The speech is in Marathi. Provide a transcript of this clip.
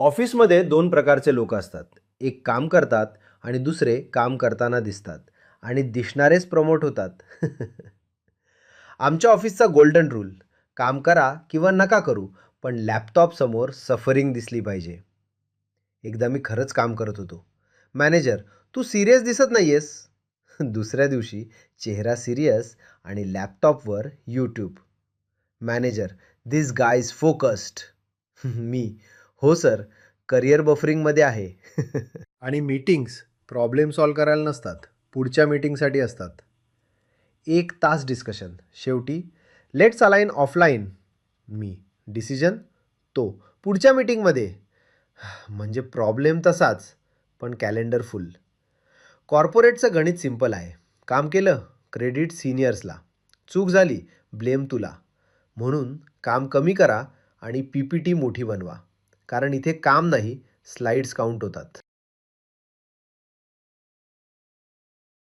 ऑफिसमध्ये दोन प्रकारचे लोक असतात. एक काम करतात आणि दुसरे काम करताना दिसतात आणि दिसणारेच प्रमोट होतात. आमच्या ऑफिसचा गोल्डन रूल, काम करा किंवा नका करू, पण लॅपटॉप समोर सफरिंग दिसली पाहिजे. एकदा मी खरंच काम करत होतो. मॅनेजर, तू सिरियस दिसत नाहीयेस. दुसऱ्या दिवशी चेहरा सिरियस आणि लॅपटॉपवर YouTube. Manager, this guy is focused. मी, हो सर, करिअर बफरिंगमध्ये आहे. आणि मीटिंग्स प्रॉब्लेम सॉल्व करायला नसतात, पुढच्या मीटिंगसाठी असतात. 1 तास डिस्कशन, शेवटी let's align offline. Me, decision तो पुढच्या मीटिंगमध्ये. म्हणजे प्रॉब्लेम तसाच, पण कॅलेंडर फुल. कॉर्पोरेटचं गणित सिंपल आहे. काम केलं, क्रेडिट सिनियर्सला. चूक झाली, ब्लेम तुला. म्हणून काम कमी करा आणि PPT मोठी बनवा. कारण इथे काम नाही, स्लाइड्स काउंट होतात.